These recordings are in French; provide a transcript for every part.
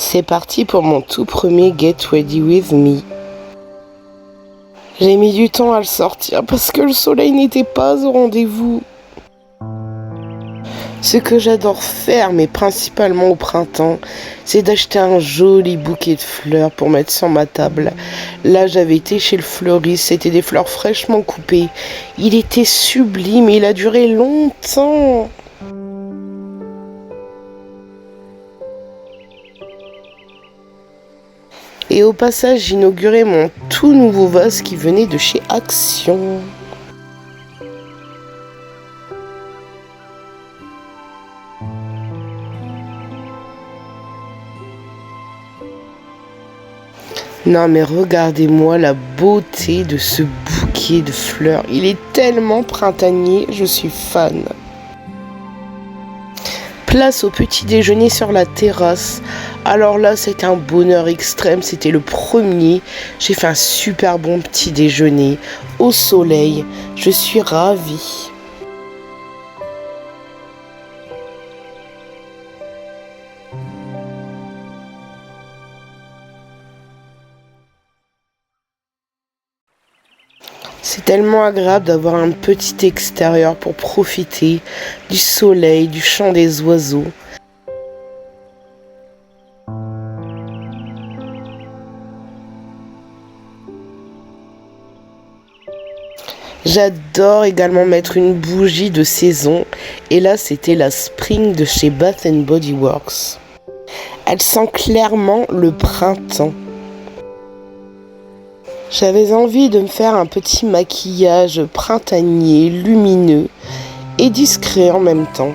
C'est parti pour mon tout premier Get Ready With Me. J'ai mis du temps à le sortir parce que le soleil n'était pas au rendez-vous. Ce que j'adore faire, mais principalement au printemps, c'est d'acheter un joli bouquet de fleurs pour mettre sur ma table. Là, j'avais été chez le fleuriste, c'était des fleurs fraîchement coupées. Il était sublime et il a duré longtemps. Et au passage, j'inaugurais mon tout nouveau vase qui venait de chez Action. Non mais regardez-moi la beauté de ce bouquet de fleurs. Il est tellement printanier, je suis fan. Place au petit déjeuner sur la terrasse. Alors là, c'était un bonheur extrême. C'était le premier. J'ai fait un super bon petit déjeuner au soleil. Je suis ravie. C'est tellement agréable d'avoir un petit extérieur pour profiter du soleil, du chant des oiseaux. J'adore également mettre une bougie de saison. Et là, c'était la Spring de chez Bath & Body Works. Elle sent clairement le printemps. J'avais envie de me faire un petit maquillage printanier, lumineux et discret en même temps.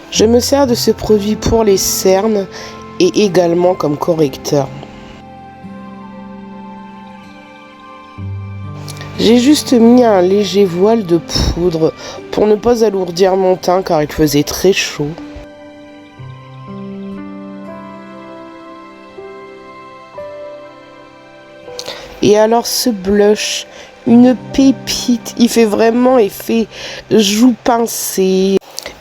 Je me sers de ce produit pour les cernes et également comme correcteur. J'ai juste mis un léger voile de poudre pour ne pas alourdir mon teint car il faisait très chaud. Et alors ce blush, une pépite, il fait vraiment effet joue pincée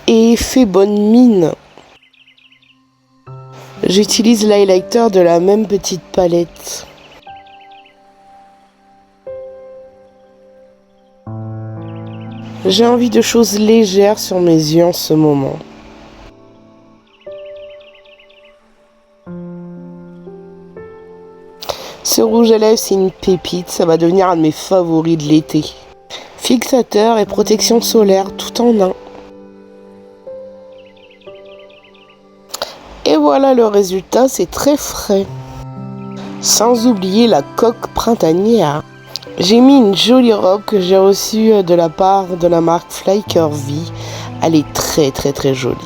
et effet bonne mine. J'utilise l'highlighter de la même petite palette. J'ai envie de choses légères sur mes yeux en ce moment. Ce rouge à lèvres, c'est une pépite, ça va devenir un de mes favoris de l'été. Fixateur et protection solaire tout en un. Et voilà le résultat, c'est très frais. Sans oublier la coque printanière. J'ai mis une jolie robe que j'ai reçue de la part de la marque Fly Curvy. Elle est très jolie.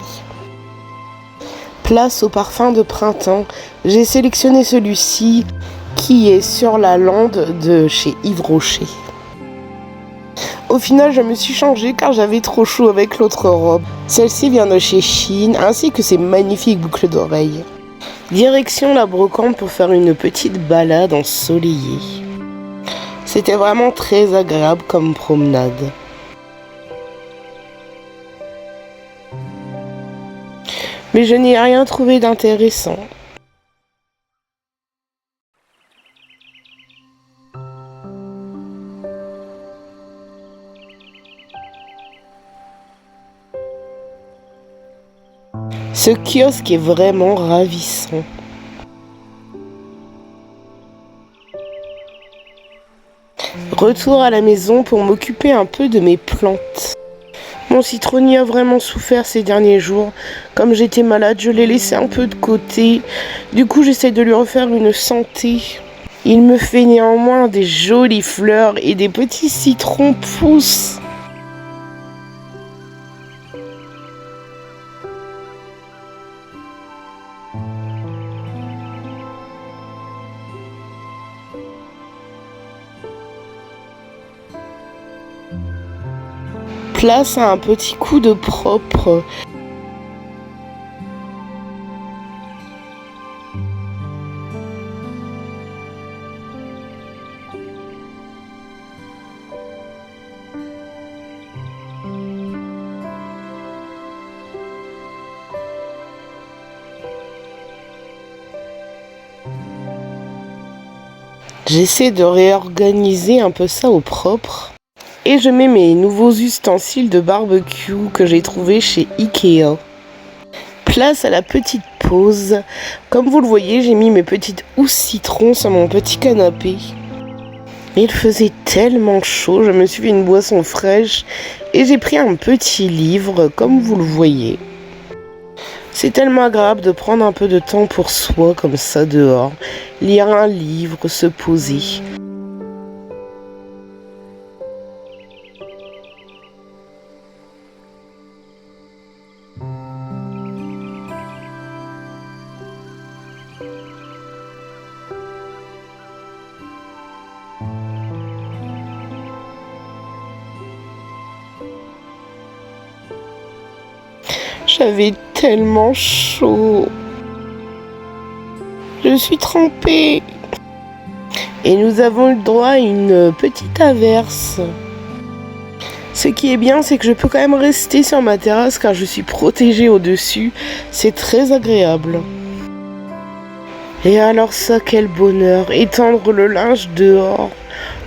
Place au parfum de printemps. J'ai sélectionné celui-ci qui est sur la lande de chez Yves Rocher. Au final, je me suis changée car j'avais trop chaud avec l'autre robe. Celle-ci vient de chez Shein ainsi que ces magnifiques boucles d'oreilles. Direction la brocante pour faire une petite balade ensoleillée. C'était vraiment très agréable comme promenade. Mais je n'ai rien trouvé d'intéressant. Ce kiosque est vraiment ravissant. Retour à la maison pour m'occuper un peu de mes plantes. Mon citronnier a vraiment souffert ces derniers jours. Comme j'étais malade, je l'ai laissé un peu de côté. Du coup, j'essaie de lui refaire une santé. Il me fait néanmoins des jolies fleurs et des petits citrons poussent. Place à un petit coup de propre. J'essaie de réorganiser un peu ça au propre. Et je mets mes nouveaux ustensiles de barbecue que j'ai trouvés chez Ikea. Place à la petite pause. Comme vous le voyez, j'ai mis mes petites housses citron sur mon petit canapé. Il faisait tellement chaud, je me suis fait une boisson fraîche et j'ai pris un petit livre, comme vous le voyez. C'est tellement agréable de prendre un peu de temps pour soi, comme ça dehors, lire un livre, se poser. J'avais tellement chaud. Je suis trempée. Et nous avons eu le droit à une petite averse. Ce qui est bien, c'est que je peux quand même rester sur ma terrasse car je suis protégée au-dessus. C'est très agréable. Et alors ça, quel bonheur. Étendre le linge dehors.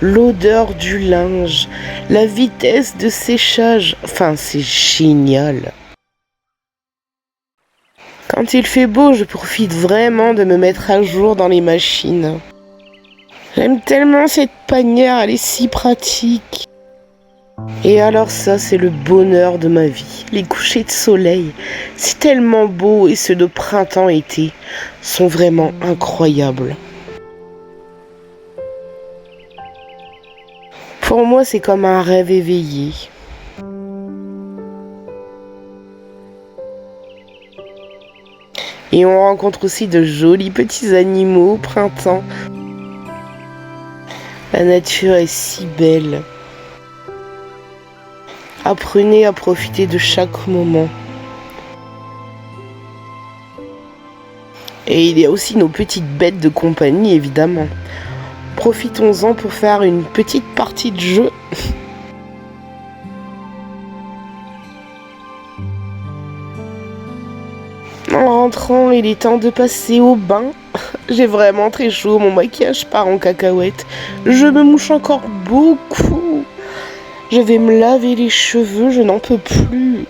L'odeur du linge. La vitesse de séchage. Enfin, c'est génial. Quand il fait beau, je profite vraiment de me mettre à jour dans les machines. J'aime tellement cette panière, elle est si pratique. Et alors ça, c'est le bonheur de ma vie. Les couchers de soleil, c'est tellement beau et ceux de printemps-été sont vraiment incroyables. Pour moi, c'est comme un rêve éveillé. Et on rencontre aussi de jolis petits animaux au printemps. La nature est si belle. Apprenez à profiter de chaque moment. Et il y a aussi nos petites bêtes de compagnie, évidemment. Profitons-en pour faire une petite partie de jeu. En rentrant, il est temps de passer au bain. J'ai vraiment très chaud, mon maquillage part en cacahuète. Je me mouche encore beaucoup. Je vais me laver les cheveux, je n'en peux plus.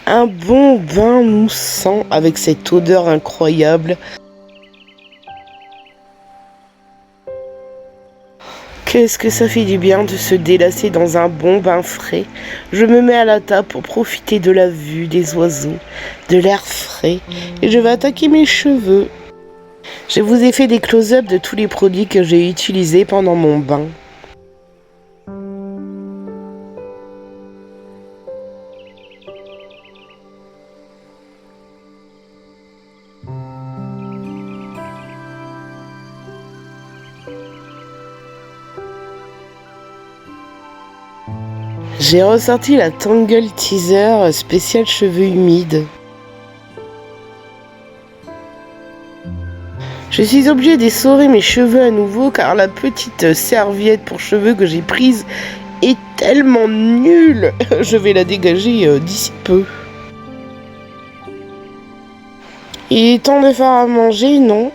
Un bon bain moussant avec cette odeur incroyable. Qu'est-ce que ça fait du bien de se délasser dans un bon bain frais. Je me mets à la table pour profiter de la vue des oiseaux, de l'air frais, et je vais attaquer mes cheveux. Je vous ai fait des close-up de tous les produits que j'ai utilisés pendant mon bain. J'ai ressorti la Tangle Teaser spécial cheveux humides. Je suis obligée d'essorer mes cheveux à nouveau car la petite serviette pour cheveux que j'ai prise est tellement nulle. Je vais la dégager d'ici peu. Il est temps de faire à manger, non?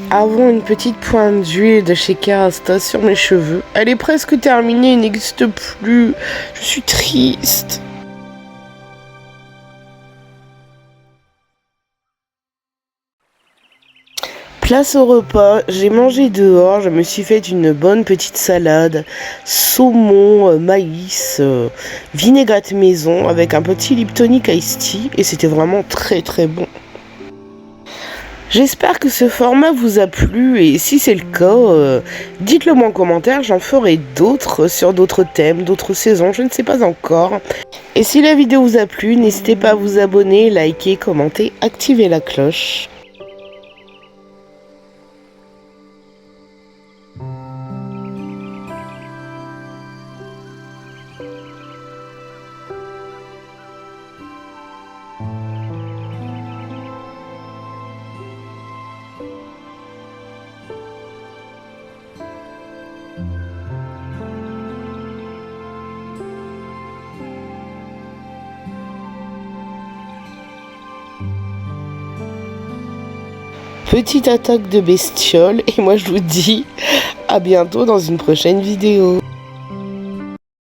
Avons une petite pointe d'huile de chez Kerastase sur mes cheveux. Elle est presque terminée, elle n'existe plus. Je suis triste. Place au repas, j'ai mangé dehors, je me suis fait une bonne petite salade, saumon, maïs, vinaigrette maison avec un petit Liptonic Iced Tea et c'était vraiment très très bon. J'espère que ce format vous a plu et si c'est le cas, dites-le moi en commentaire, j'en ferai d'autres sur d'autres thèmes, d'autres saisons, je ne sais pas encore. Et si la vidéo vous a plu, n'hésitez pas à vous abonner, liker, commenter, activer la cloche. petite attaque de bestioles. Et moi je vous dis à bientôt dans une prochaine vidéo.